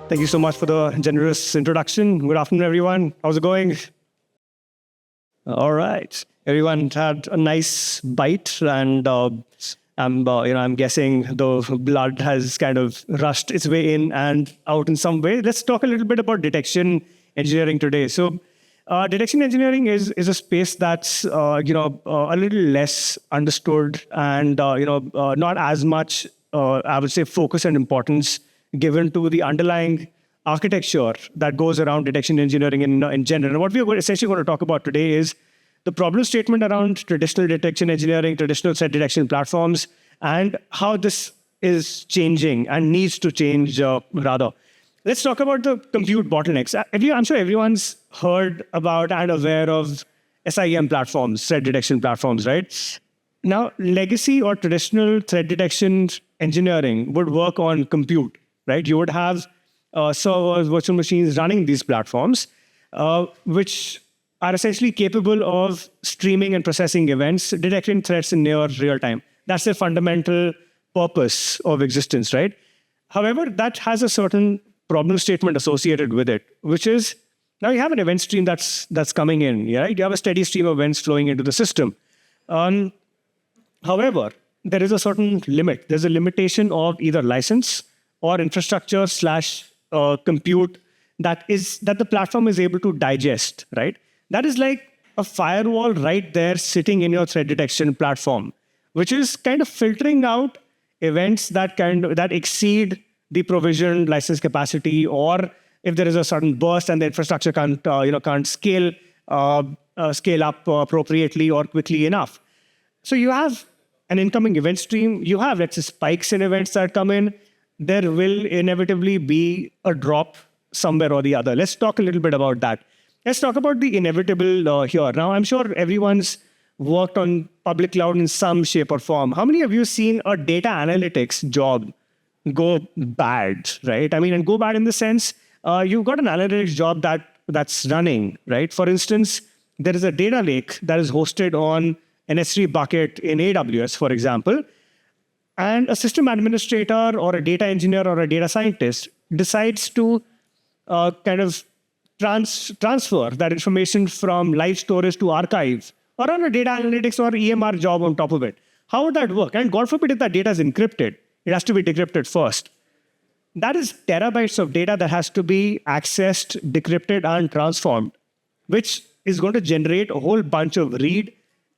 Thank you so much for the generous introduction. Good afternoon, everyone. How's it going? All right. Everyone had a nice bite, and I'm guessing the blood has kind of rushed its way in and out in some way. Let's talk a little bit about detection engineering today. So, detection engineering is a space that's a little less understood and not as much I would say focus and importance given to the underlying architecture that goes around detection engineering in general. And what we're essentially going to talk about today is the problem statement around traditional detection engineering, traditional threat detection platforms, and how this is changing and needs to change rather. Let's talk about the compute bottlenecks. I'm sure everyone's heard about and aware of SIEM platforms, threat detection platforms, right? Now, legacy or traditional threat detection engineering would work on compute, right? You would have servers, virtual machines running these platforms, which are essentially capable of streaming and processing events, detecting threats in near real time. That's the fundamental purpose of existence, right? However, that has a certain problem statement associated with it, which is now you have an event stream that's coming in, right? You have a steady stream of events flowing into the system. However, there is a certain limit. There's a limitation of either license or infrastructure / compute that the platform is able to digest, right? That is like a firewall right there sitting in your threat detection platform, which is kind of filtering out events that exceed the provisioned license capacity, or if there is a sudden burst and the infrastructure can't scale up appropriately or quickly enough. So you have an incoming event stream. You have, let's say, spikes in events that come in. There will inevitably be a drop somewhere or the other. Let's talk a little bit about that. Let's talk about the inevitable here. Now, I'm sure everyone's worked on public cloud in some shape or form. How many of you seen a data analytics job go bad, right? I mean, and go bad in the sense, you've got an analytics job that's running, right? For instance, there is a data lake that is hosted on an S3 bucket in AWS, for example, and a system administrator or a data engineer or a data scientist decides to kind of transfer that information from live storage to archive, or on a data analytics or EMR job on top of it. How would that work? And God forbid if that data is encrypted, it has to be decrypted first. That is terabytes of data that has to be accessed, decrypted, and transformed, which is going to generate a whole bunch of read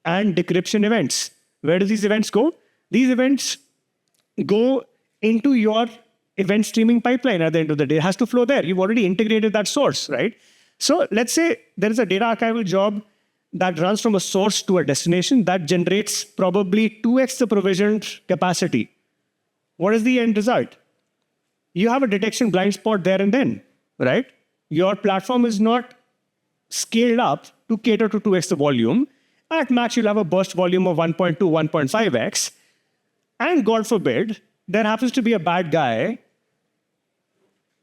and decryption events. Where do these events go? These events go into your event streaming pipeline at the end of the day. It has to flow there. You've already integrated that source, right? So let's say there is a data archival job that runs from a source to a destination that generates probably 2x the provisioned capacity. What is the end result? You have a detection blind spot there and then, right? Your platform is not scaled up to cater to 2x the volume. At max, you'll have a burst volume of 1.2, 1.5x. And God forbid, there happens to be a bad guy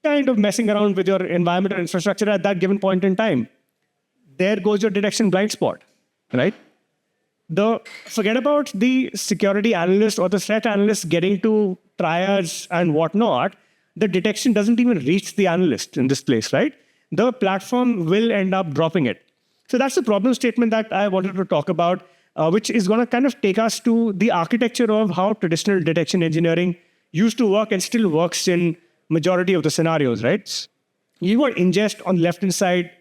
kind of messing around with your environment or infrastructure at that given point in time. There goes your detection blind spot, right? Forget about the security analyst or the threat analyst getting to triage and whatnot. The detection doesn't even reach the analyst in this place, right? The platform will end up dropping it. So that's the problem statement that I wanted to talk about, which is going to kind of take us to the architecture of how traditional detection engineering used to work and still works in majority of the scenarios, right? You've got ingest on the left-hand side.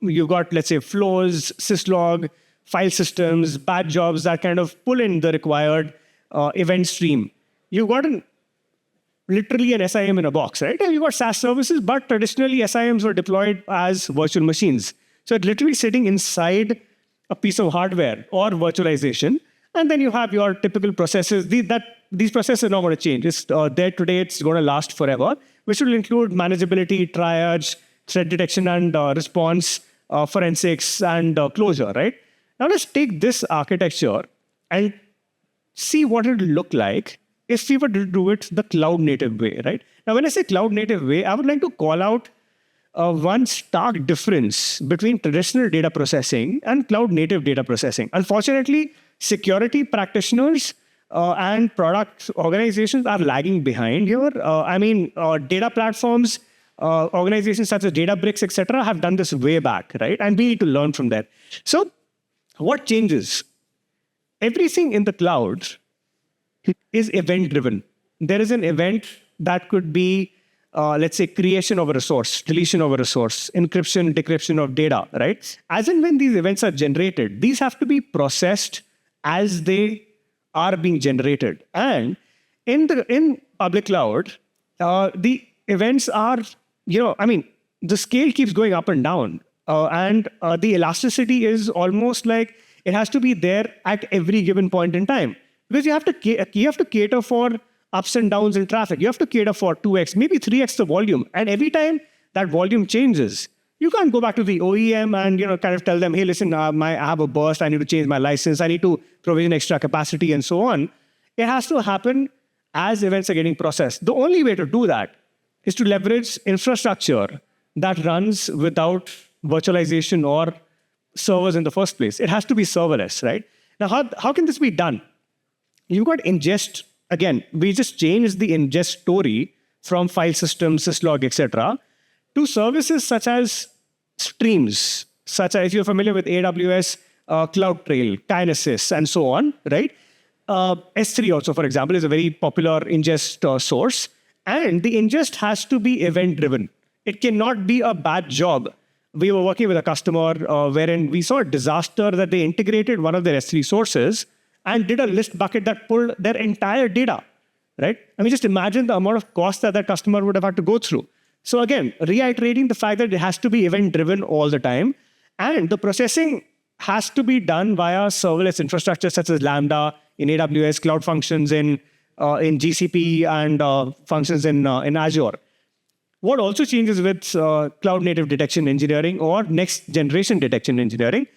You've got, let's say, flows, syslog, file systems, batch jobs that kind of pull in the required event stream. You've got literally an SIM in a box, right? And you've got SaaS services, but traditionally SIMs were deployed as virtual machines. So it's literally sitting inside a piece of hardware or virtualization. And then you have your typical processes. These processes are not going to change. It's there today. It's going to last forever, which will include manageability, triage, threat detection and response, forensics, and closure, right? Now let's take this architecture and see what it would look like if we were to do it the cloud-native way, right? Now, when I say cloud-native way, I would like to call out one stark difference between traditional data processing and cloud-native data processing. Unfortunately, security practitioners and product organizations are lagging behind here. Data platforms organizations such as Databricks, etc., have done this way back, right? And we need to learn from that. So what changes? Everything in the cloud is event-driven. There is an event that could be, let's say, creation of a resource, deletion of a resource, encryption, decryption of data, right? As and when these events are generated, these have to be processed as they are being generated. And in public cloud, the events are, the scale keeps going up and down. And the elasticity is almost like it has to be there at every given point in time. Because you have to cater for ups and downs in traffic. You have to cater for 2x, maybe 3x the volume. And every time that volume changes, you can't go back to the OEM and kind of tell them, hey, listen, I have a burst. I need to change my license. I need to provision extra capacity and so on. It has to happen as events are getting processed. The only way to do that is to leverage infrastructure that runs without virtualization or servers in the first place. It has to be serverless, right? Now, how can this be done? You've got ingest. Again, we just changed the ingest story from file system, syslog, etc., to services such as streams, such as, if you're familiar with AWS, CloudTrail, Kinesis, and so on, right? S3 also, for example, is a very popular ingest source. And the ingest has to be event-driven. It cannot be a bad job. We were working with a customer wherein we saw a disaster that they integrated one of their S3 sources and did a list bucket that pulled their entire data, right? I mean, just imagine the amount of cost that customer would have had to go through. So again, reiterating the fact that it has to be event-driven all the time, and the processing has to be done via serverless infrastructure such as Lambda in AWS, Cloud Functions in GCP, and functions in Azure. What also changes with cloud-native detection engineering or next-generation detection engineering,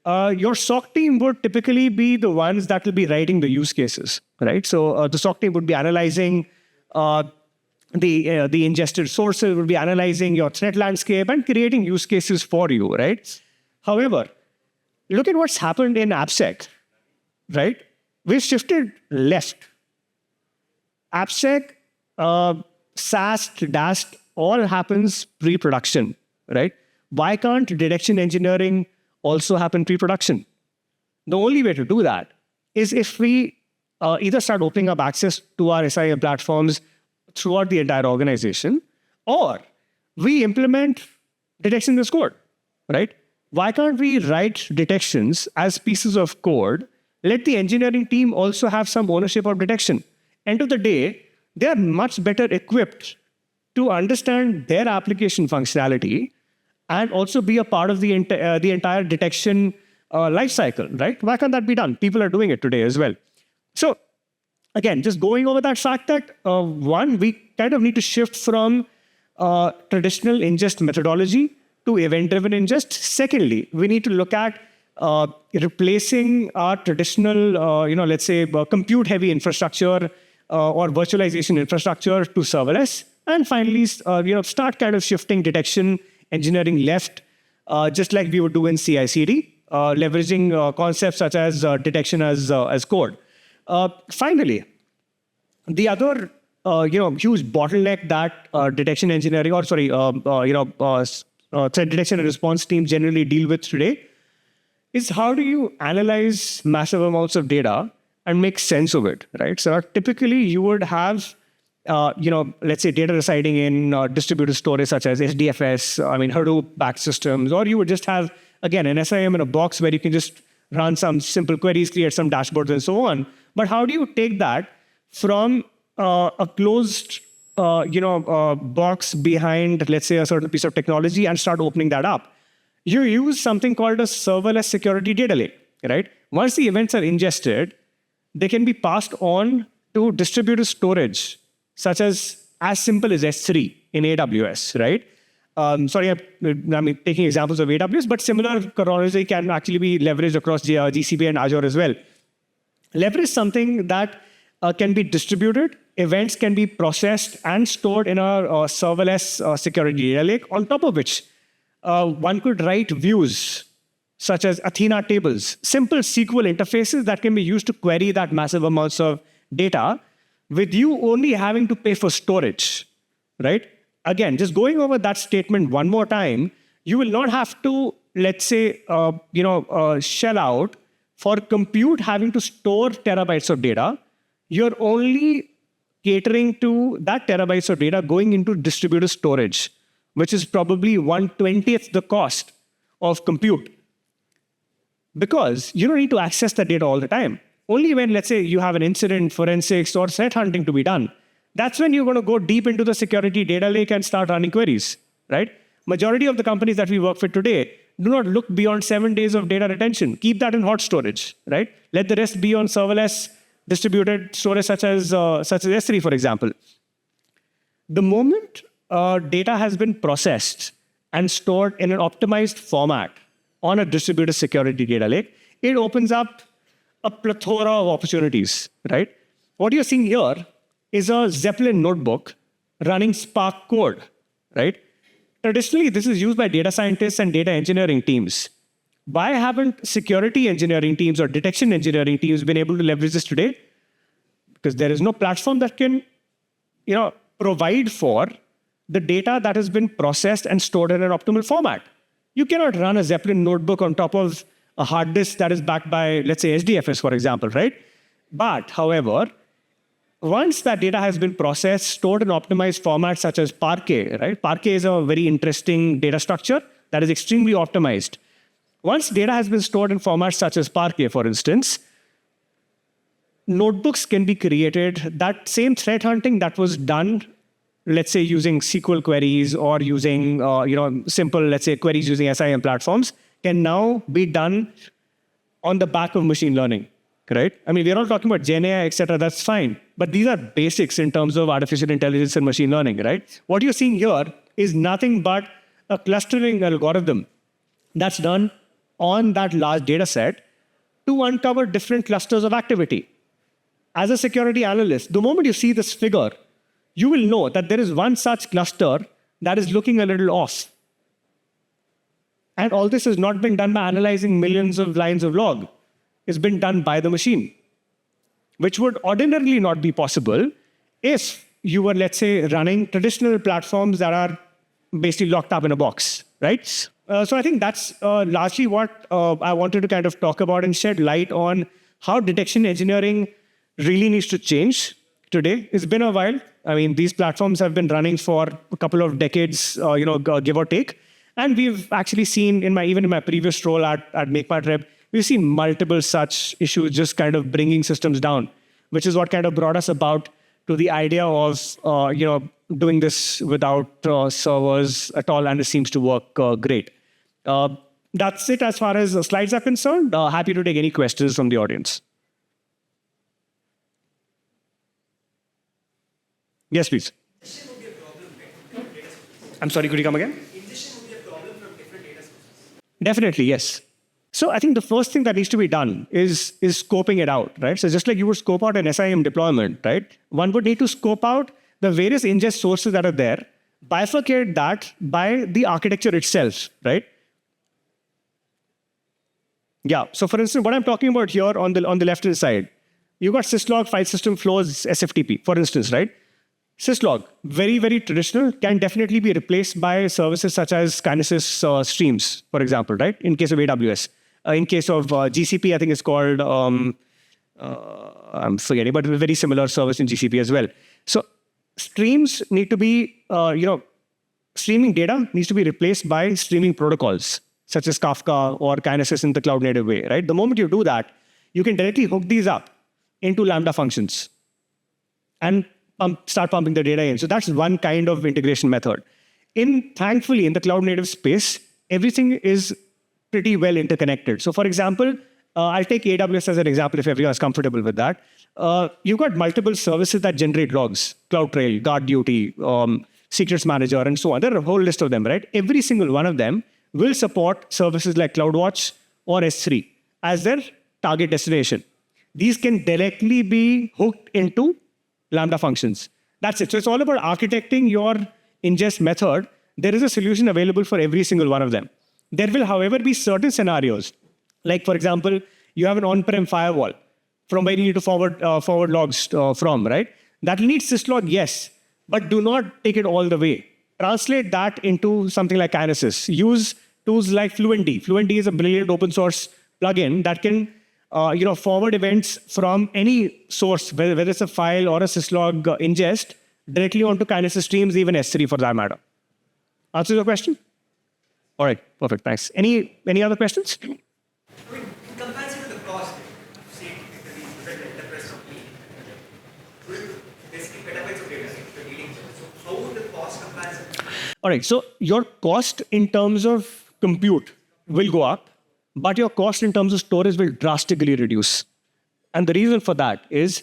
your SOC team would typically be the ones that will be writing the use cases, right? So the SOC team would be analyzing the ingested sources, would be analyzing your threat landscape and creating use cases for you, right? However, look at what's happened in AppSec, right? We've shifted left. AppSec, SAST, DAST, all happens pre-production, right? Why can't detection engineering also happen pre-production? The only way to do that is if we either start opening up access to our SIM platforms throughout the entire organization, or we implement detection as code, right? Why can't we write detections as pieces of code? Let the engineering team also have some ownership of detection. End of the day, they are much better equipped to understand their application functionality and also be a part of the entire detection lifecycle, right? Why can't that be done? People are doing it today as well. So again, just going over that fact that one, we kind of need to shift from traditional ingest methodology to event-driven ingest. Secondly, we need to look at replacing our traditional, let's say, compute-heavy infrastructure or virtualization infrastructure to serverless. And finally, start kind of shifting detection engineering left, just like we would do in CI/CD, leveraging concepts such as detection as code. Finally, the other huge bottleneck that detection engineering, or sorry, threat detection and response teams generally deal with today is how do you analyze massive amounts of data and make sense of it, right? So typically you would have, let's say data residing in distributed storage such as SDFS, Hadoop-backed systems, or you would just have, again, an SIM in a box where you can just run some simple queries, create some dashboards and so on. But how do you take that from a closed box behind, let's say, a certain piece of technology and start opening that up? You use something called a serverless security data lake, right? Once the events are ingested, they can be passed on to distributed storage, such as simple as S3 in AWS, right? Sorry, I'm taking examples of AWS, but similar chronology can actually be leveraged across GCP and Azure as well. Leverage something that can be distributed. Events can be processed and stored in a serverless security data lake, on top of which one could write views, such as Athena tables, simple SQL interfaces that can be used to query that massive amounts of data, with you only having to pay for storage, right? again, just going over that statement one more time, you will not have to, let's say, shell out for compute having to store terabytes of data. You're only catering to that terabytes of data going into distributed storage, which is probably 1/20th the cost of compute. Because you don't need to access that data all the time. Only when, let's say, you have an incident, forensics, or threat hunting to be done, that's when you're going to go deep into the security data lake and start running queries, right? Majority of the companies that we work with today do not look beyond 7 days of data retention. Keep that in hot storage, right? Let the rest be on serverless distributed storage such as S3, for example. The moment data has been processed and stored in an optimized format on a distributed security data lake, it opens up a plethora of opportunities, right? What you're seeing here is a Zeppelin notebook running Spark code, right? Traditionally, this is used by data scientists and data engineering teams. Why haven't security engineering teams or detection engineering teams been able to leverage this today? Because there is no platform that can, provide for the data that has been processed and stored in an optimal format. You cannot run a Zeppelin notebook on top of a hard disk that is backed by, let's say, HDFS, for example, right? But, however, once that data has been processed, stored in optimized formats such as Parquet, right? Parquet is a very interesting data structure that is extremely optimized. Once data has been stored in formats such as Parquet, for instance, notebooks can be created. That same threat hunting that was done, let's say, using SQL queries or using, simple, let's say, queries using SIM platforms, can now be done on the back of machine learning, right? I mean, we're not talking about Gen AI, et cetera, that's fine. But these are basics in terms of artificial intelligence and machine learning, right? What you're seeing here is nothing but a clustering algorithm that's done on that large data set to uncover different clusters of activity. As a security analyst, the moment you see this figure, you will know that there is one such cluster that is looking a little off. And all this has not been done by analyzing millions of lines of log. It's been done by the machine, which would ordinarily not be possible if you were, let's say, running traditional platforms that are basically locked up in a box, right? So I think that's largely what I wanted to kind of talk about and shed light on how detection engineering really needs to change today. It's been a while. I mean, these platforms have been running for a couple of decades, give or take. And we've actually seen, even in my previous role at MakeMyTrip, we've seen multiple such issues just kind of bringing systems down, which is what kind of brought us about to the idea of, doing this without servers at all, and it seems to work great. That's it as far as the slides are concerned. Happy to take any questions from the audience. Yes, please. I'm sorry, could you come again? Definitely, yes. So I think the first thing that needs to be done is scoping it out, right? So just like you would scope out an SIM deployment, right? One would need to scope out the various ingest sources that are there, bifurcate that by the architecture itself, right? Yeah, so for instance, what I'm talking about here on the left-hand side, you've got syslog, file system flows, SFTP, for instance, right? Syslog, very, very traditional, can definitely be replaced by services such as Kinesis streams, for example, right? In case of AWS. In case of GCP, I think it's called, I'm forgetting, but a very similar service in GCP as well. So streams need to be, streaming data needs to be replaced by streaming protocols, such as Kafka or Kinesis in the cloud-native way, right? The moment you do that, you can directly hook these up into Lambda functions and start pumping the data in. So that's one kind of integration method. Thankfully, in the cloud-native space, everything is pretty well interconnected. So for example, I'll take AWS as an example if everyone's comfortable with that. You've got multiple services that generate logs, CloudTrail, GuardDuty, Secrets Manager, and so on. There are a whole list of them, right? Every single one of them will support services like CloudWatch or S3 as their target destination. These can directly be hooked into Lambda functions. That's it. So it's all about architecting your ingest method. There is a solution available for every single one of them. There will, however, be certain scenarios. Like, for example, you have an on-prem firewall from where you need to forward logs from, right? That will need syslog, yes, but do not take it all the way. translate that into something like Kinesis. Use tools like FluentD. FluentD is a brilliant open source plugin that can forward events from any source, whether it's a file or a syslog ingest, directly onto Kinesis streams, even S3 for that matter. Answer your question? All right, perfect, thanks. Any other questions? I mean, in comparison to the cost, say, the enterprise company, with basically petabytes of data, the reading. So how would the cost comparison? All right, so your cost in terms of compute will go up, but your cost in terms of storage will drastically reduce. And the reason for that is,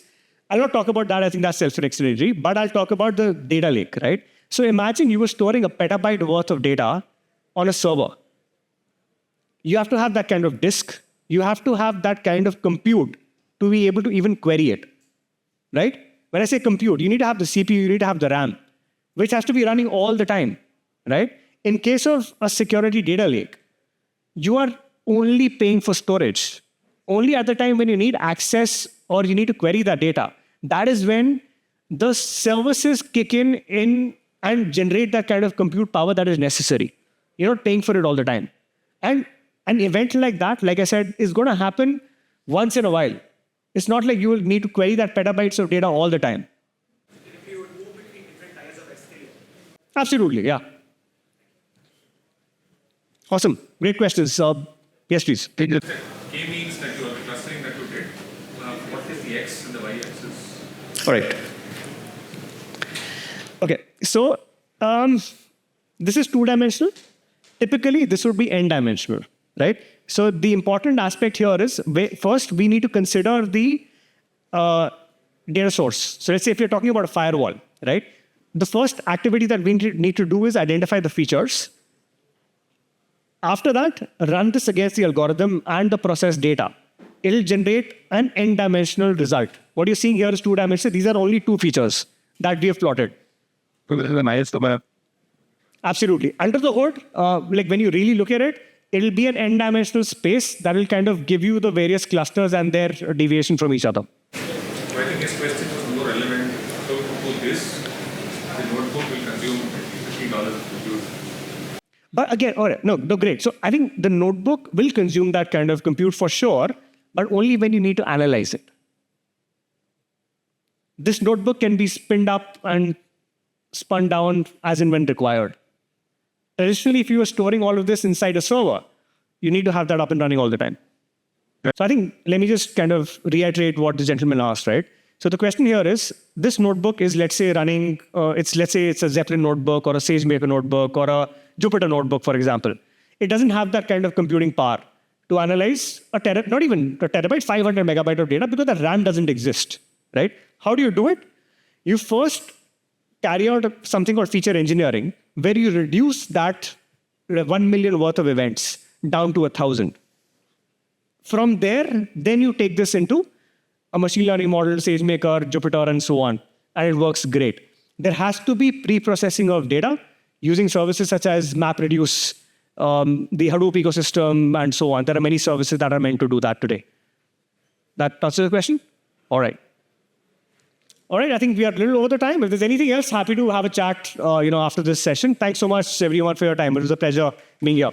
I'll not talk about that, I think that's self-explanatory, but I'll talk about the data lake, right? So imagine you were storing a petabyte worth of data on a server. You have to have that kind of disk. You have to have that kind of compute to be able to even query it, right? When I say compute, you need to have the CPU, you need to have the RAM, which has to be running all the time, right? In case of a security data lake, you are only paying for storage. Only at the time when you need access or you need to query that data. That is when the services kick in and generate that kind of compute power that is necessary. You're not paying for it all the time. And an event like that, like I said, is going to happen once in a while. It's not like you will need to query that petabytes of data all the time. If you would move between different tiers of S3. Absolutely, yeah. Awesome. Great questions. Yes, please. K means that you are the clustering that you did. What is the X and the Y axis? All right. Okay, so this is two-dimensional. Typically, this would be n-dimensional, right? So the important aspect here is, first, we need to consider the data source. So let's say if you're talking about a firewall, right? The first activity that we need to do is identify the features. After that, run this against the algorithm and the processed data. It'll generate an n-dimensional result. What you're seeing here is two-dimensional. These are only two features that we have plotted. Absolutely. Under the hood, like when you really look at it, it'll be an n-dimensional space that will kind of give you the various clusters and their deviation from each other. So I think his question was more relevant. So to this, the notebook will consume $50 of compute. But again, all right, no, great. So I think the notebook will consume that kind of compute for sure, but only when you need to analyze it. This notebook can be spinned up and spun down as and when required. Traditionally, if you were storing all of this inside a server, you need to have that up and running all the time. So I think, let me just kind of reiterate what the gentleman asked, right? So the question here is, this notebook is, let's say, running, let's say it's a Zeppelin notebook or a SageMaker notebook or a Jupyter notebook, for example. It doesn't have that kind of computing power to analyze not even a terabyte, 500 megabyte of data, because the RAM doesn't exist, right? How do you do it? You first carry out something called feature engineering, where you reduce that 1 million worth of events down to 1,000. From there, then you take this into a machine learning model, SageMaker, Jupyter, and so on, and it works great. There has to be pre-processing of data using services such as MapReduce, the Hadoop ecosystem, and so on. There are many services that are meant to do that today. That answers the question? All right. All right, I think we are a little over the time. If there's anything else, happy to have a chat after this session. Thanks so much, everyone, for your time. It was a pleasure being here.